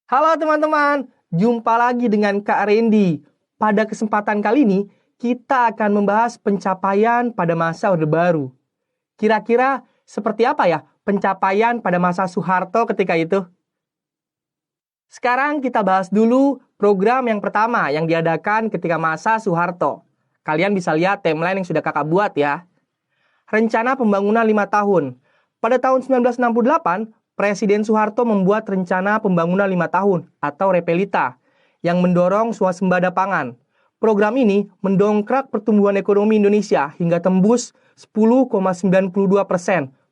Halo teman-teman, jumpa lagi dengan Kak Randy. Pada kesempatan kali ini, kita akan membahas pencapaian pada masa Orde Baru. Kira-kira seperti apa ya pencapaian pada masa Soeharto ketika itu? Sekarang kita bahas dulu program yang pertama yang diadakan ketika masa Soeharto. Kalian bisa lihat timeline yang sudah kakak buat ya. Rencana pembangunan 5 tahun. Pada tahun 1968, Presiden Soeharto membuat rencana pembangunan 5 tahun atau Repelita yang mendorong swasembada pangan. Program ini mendongkrak pertumbuhan ekonomi Indonesia hingga tembus 10,92%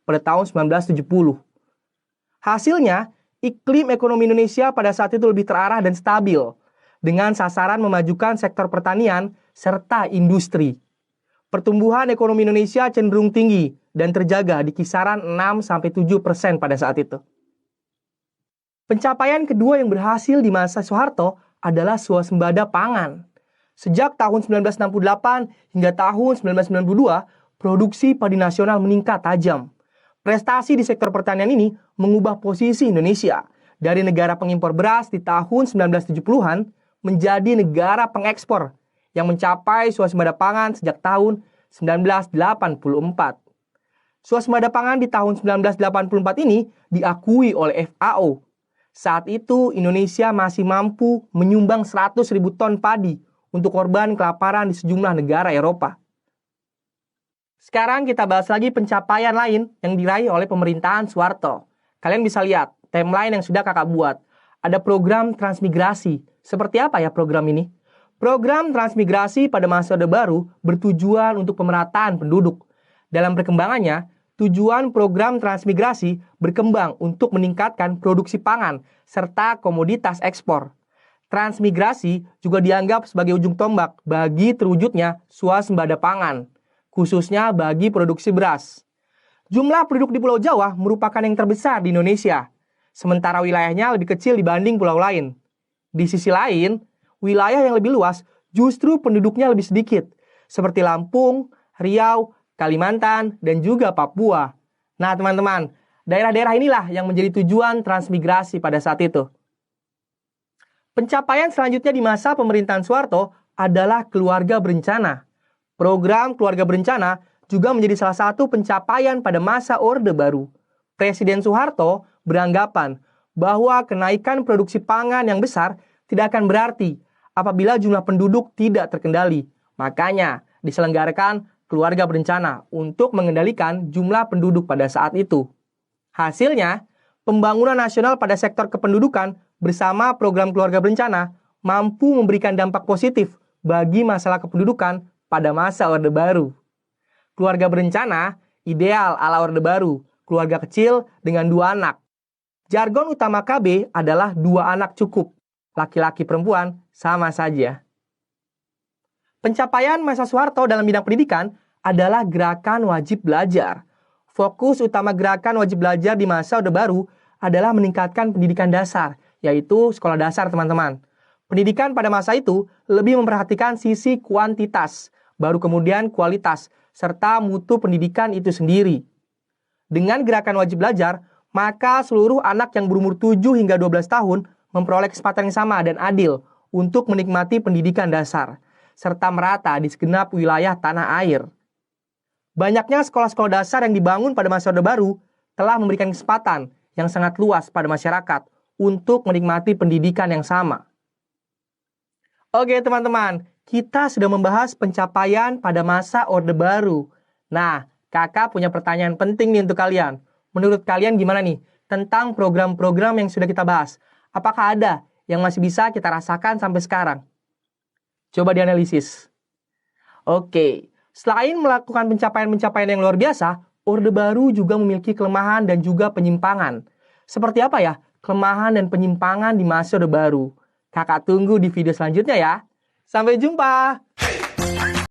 pada tahun 1970. Hasilnya, iklim ekonomi Indonesia pada saat itu lebih terarah dan stabil, dengan sasaran memajukan sektor pertanian serta industri. Pertumbuhan ekonomi Indonesia cenderung tinggi dan terjaga di kisaran 6-7% pada saat itu. Pencapaian kedua yang berhasil di masa Soeharto adalah swasembada pangan. Sejak tahun 1968 hingga tahun 1992, produksi padi nasional meningkat tajam. Prestasi di sektor pertanian ini mengubah posisi Indonesia dari negara pengimpor beras di tahun 1970-an menjadi negara pengekspor yang mencapai swasembada pangan sejak tahun 1984. Swasembada pangan di tahun 1984 ini diakui oleh FAO. Saat itu Indonesia masih mampu menyumbang 100.000 ton padi untuk korban kelaparan di sejumlah negara Eropa. Sekarang kita bahas lagi pencapaian lain yang diraih oleh pemerintahan Soeharto. Kalian bisa lihat timeline yang sudah kakak buat. Ada program transmigrasi. Seperti apa ya program ini? Program transmigrasi pada masa Orde Baru bertujuan untuk pemerataan penduduk. Dalam perkembangannya, tujuan program transmigrasi berkembang untuk meningkatkan produksi pangan serta komoditas ekspor. Transmigrasi juga dianggap sebagai ujung tombak bagi terwujudnya swasembada pangan, khususnya bagi produksi beras. Jumlah penduduk di Pulau Jawa merupakan yang terbesar di Indonesia, sementara wilayahnya lebih kecil dibanding pulau lain. Di sisi lain, wilayah yang lebih luas justru penduduknya lebih sedikit, seperti Lampung, Riau, Kalimantan, dan juga Papua. Nah teman-teman, daerah-daerah inilah yang menjadi tujuan transmigrasi pada saat itu. Pencapaian selanjutnya di masa pemerintahan Soeharto adalah keluarga berencana. Program keluarga berencana juga menjadi salah satu pencapaian pada masa Orde Baru. Presiden Soeharto beranggapan bahwa kenaikan produksi pangan yang besar tidak akan berarti apabila jumlah penduduk tidak terkendali. Makanya diselenggarakan keluarga berencana untuk mengendalikan jumlah penduduk pada saat itu. Hasilnya, pembangunan nasional pada sektor kependudukan bersama program keluarga berencana mampu memberikan dampak positif bagi masalah kependudukan pada masa Orde Baru. Keluarga berencana ideal ala Orde Baru, keluarga kecil dengan 2 anak. Jargon utama KB adalah 2 anak cukup. Laki-laki perempuan sama saja. Pencapaian masa Soeharto dalam bidang pendidikan adalah gerakan wajib belajar. Fokus utama gerakan wajib belajar di masa Orde Baru adalah meningkatkan pendidikan dasar, yaitu sekolah dasar teman-teman. Pendidikan pada masa itu lebih memperhatikan sisi kuantitas, baru kemudian kualitas, serta mutu pendidikan itu sendiri. Dengan gerakan wajib belajar, maka seluruh anak yang berumur 7 hingga 12 tahun memperoleh kesempatan yang sama dan adil untuk menikmati pendidikan dasar, serta merata di segenap wilayah tanah air. Banyaknya sekolah-sekolah dasar yang dibangun pada masa Orde Baru telah memberikan kesempatan yang sangat luas pada masyarakat untuk menikmati pendidikan yang sama. Oke teman-teman, kita sudah membahas pencapaian pada masa Orde Baru. Nah, kakak punya pertanyaan penting nih untuk kalian. Menurut kalian gimana nih tentang program-program yang sudah kita bahas? Apakah ada yang masih bisa kita rasakan sampai sekarang? Coba dianalisis. Oke, selain melakukan pencapaian-pencapaian yang luar biasa, Orde Baru juga memiliki kelemahan dan juga penyimpangan. Seperti apa ya kelemahan dan penyimpangan di masa Orde Baru? Kakak tunggu di video selanjutnya ya. Sampai jumpa!